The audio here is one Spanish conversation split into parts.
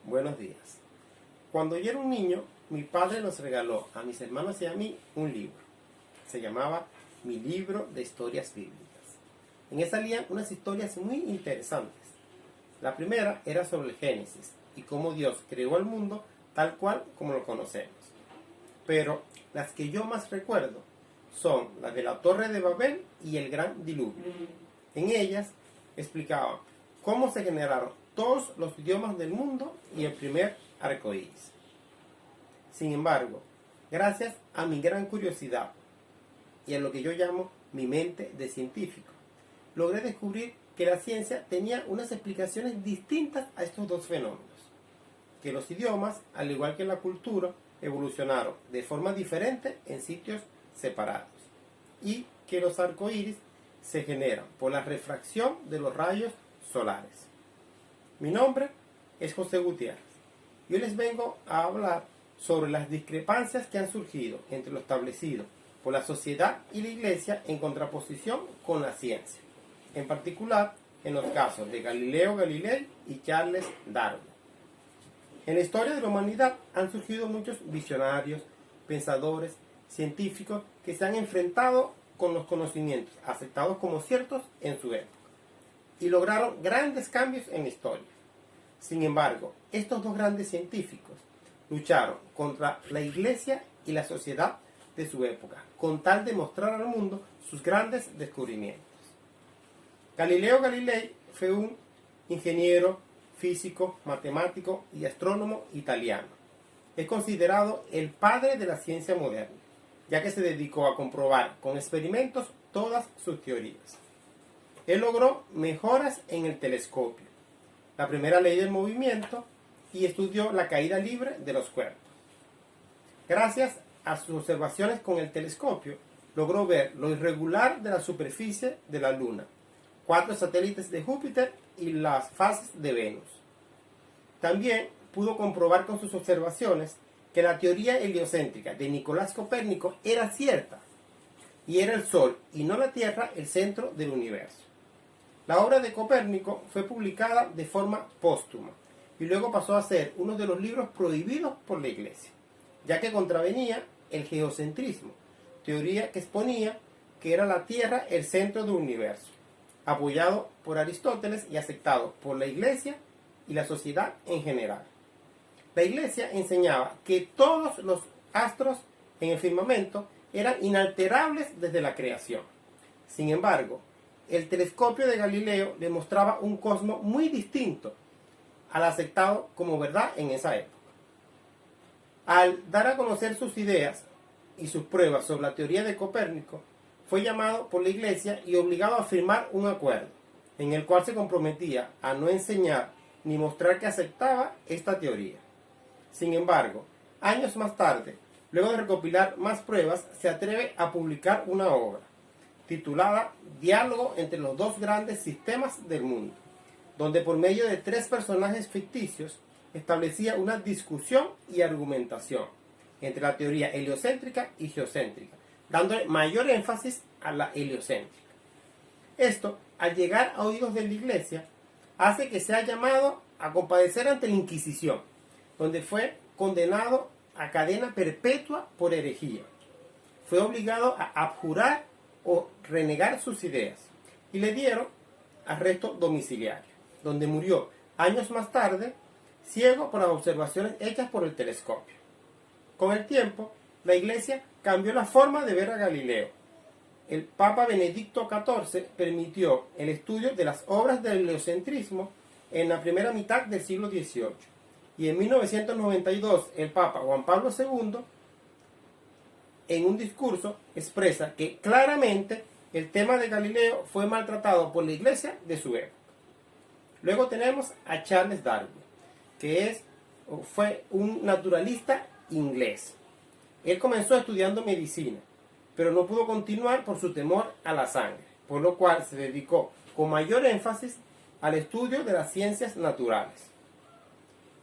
buenos días. Cuando yo era un niño, mi padre nos regaló a mis hermanos y a mí un libro. Se llamaba Mi libro de historias bíblicas. En esa salían unas historias muy interesantes. La primera era sobre el Génesis y cómo Dios creó el mundo tal cual como lo conocemos. Pero las que yo más recuerdo son las de la Torre de Babel y el Gran Diluvio. En ellas explicaban cómo se generaron todos los idiomas del mundo y el primer arco iris. Sin embargo, gracias a mi gran curiosidad y a lo que yo llamo mi mente de científico, logré descubrir que la ciencia tenía unas explicaciones distintas a estos dos fenómenos. Que los idiomas, al igual que la cultura, evolucionaron de forma diferente en sitios separados. Y que los arcoíris se generan por la refracción de los rayos solares. Mi nombre es José Gutiérrez. Yo les vengo a hablar sobre las discrepancias que han surgido entre lo establecido por la sociedad y la iglesia en contraposición con la ciencia. En particular, en los casos de Galileo Galilei y Charles Darwin. En la historia de la humanidad han surgido muchos visionarios, pensadores, científicos que se han enfrentado con los conocimientos aceptados como ciertos en su época y lograron grandes cambios en la historia. Sin embargo, estos dos grandes científicos lucharon contra la iglesia y la sociedad de su época con tal de mostrar al mundo sus grandes descubrimientos. Galileo Galilei fue un ingeniero, físico, matemático y astrónomo italiano. Es considerado el padre de la ciencia moderna, ya que se dedicó a comprobar con experimentos todas sus teorías. Él logró mejoras en el telescopio, la primera ley del movimiento, y estudió la caída libre de los cuerpos. Gracias a sus observaciones con el telescopio, logró ver lo irregular de la superficie de la Luna, 4 satélites de Júpiter y las fases de Venus. También pudo comprobar con sus observaciones que la teoría heliocéntrica de Nicolás Copérnico era cierta, y era el Sol y no la Tierra el centro del universo. La obra de Copérnico fue publicada de forma póstuma y luego pasó a ser uno de los libros prohibidos por la Iglesia, ya que contravenía el geocentrismo, teoría que exponía que era la Tierra el centro del universo, apoyado por Aristóteles y aceptado por la Iglesia y la sociedad en general. La Iglesia enseñaba que todos los astros en el firmamento eran inalterables desde la creación. Sin embargo, el telescopio de Galileo demostraba un cosmos muy distinto al aceptado como verdad en esa época. Al dar a conocer sus ideas y sus pruebas sobre la teoría de Copérnico, fue llamado por la Iglesia y obligado a firmar un acuerdo, en el cual se comprometía a no enseñar ni mostrar que aceptaba esta teoría. Sin embargo, años más tarde, luego de recopilar más pruebas, se atreve a publicar una obra, titulada Diálogo entre los dos grandes sistemas del mundo, donde por medio de 3 personajes ficticios establecía una discusión y argumentación entre la teoría heliocéntrica y geocéntrica, dándole mayor énfasis a la heliocéntrica. Esto, al llegar a oídos de la Iglesia, hace que sea llamado a comparecer ante la Inquisición, donde fue condenado a cadena perpetua por herejía. Fue obligado a abjurar o renegar sus ideas y le dieron arresto domiciliario, donde murió años más tarde, ciego por las observaciones hechas por el telescopio. Con el tiempo, la Iglesia cambió la forma de ver a Galileo. El Papa Benedicto XIV permitió el estudio de las obras del heliocentrismo en la primera mitad del siglo XVIII. Y en 1992, el Papa Juan Pablo II, en un discurso, expresa que claramente el tema de Galileo fue maltratado por la Iglesia de su época. Luego tenemos a Charles Darwin, que fue un naturalista inglés. Él comenzó estudiando medicina, pero no pudo continuar por su temor a la sangre, por lo cual se dedicó con mayor énfasis al estudio de las ciencias naturales.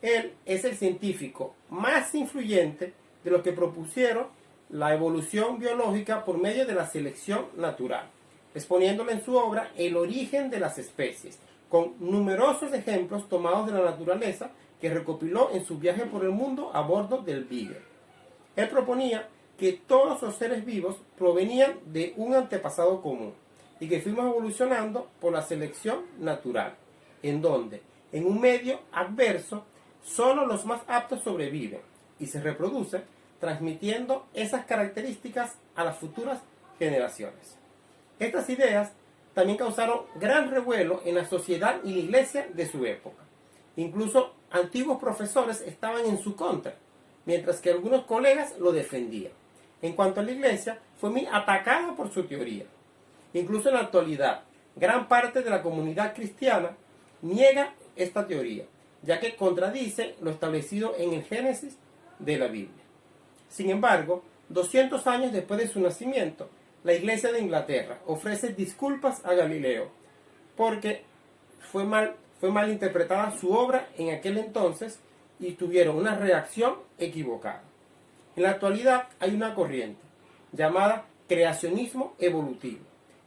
Él es el científico más influyente de los que propusieron la evolución biológica por medio de la selección natural, exponiéndolo en su obra El origen de las especies, con numerosos ejemplos tomados de la naturaleza que recopiló en su viaje por el mundo a bordo del Beagle. Él proponía que todos los seres vivos provenían de un antepasado común y que fuimos evolucionando por la selección natural, en donde, en un medio adverso, solo los más aptos sobreviven y se reproducen, transmitiendo esas características a las futuras generaciones. Estas ideas también causaron gran revuelo en la sociedad y la iglesia de su época. Incluso antiguos profesores estaban en su contra, mientras que algunos colegas lo defendían. En cuanto a la iglesia, fue muy atacada por su teoría. Incluso en la actualidad, gran parte de la comunidad cristiana niega esta teoría, ya que contradice lo establecido en el Génesis de la Biblia. Sin embargo, 200 años después de su nacimiento, la Iglesia de Inglaterra ofrece disculpas a Galileo porque fue mal interpretada su obra en aquel entonces y tuvieron una reacción equivocada. En la actualidad hay una corriente llamada creacionismo evolutivo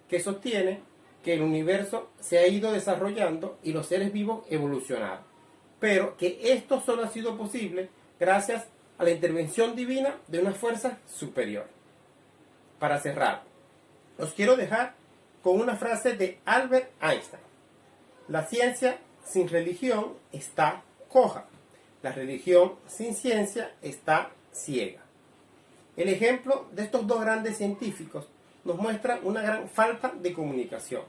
que sostiene que el universo se ha ido desarrollando y los seres vivos evolucionaron, pero que esto solo ha sido posible gracias a la intervención divina de una fuerza superior. Para cerrar, os quiero dejar con una frase de Albert Einstein. La ciencia sin religión está coja. La religión sin ciencia está ciega. El ejemplo de estos dos grandes científicos nos muestra una gran falta de comunicación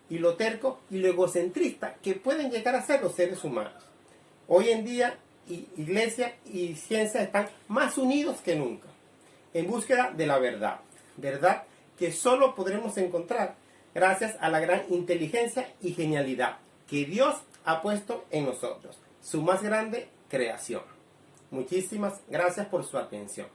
y lo terco y lo egocentrista que pueden llegar a ser los seres humanos. Hoy en día, iglesia y ciencia están más unidos que nunca, en búsqueda de la verdad. Verdad que solo podremos encontrar gracias a la gran inteligencia y genialidad que Dios ha puesto en nosotros, su más grande creación. Muchísimas gracias por su atención.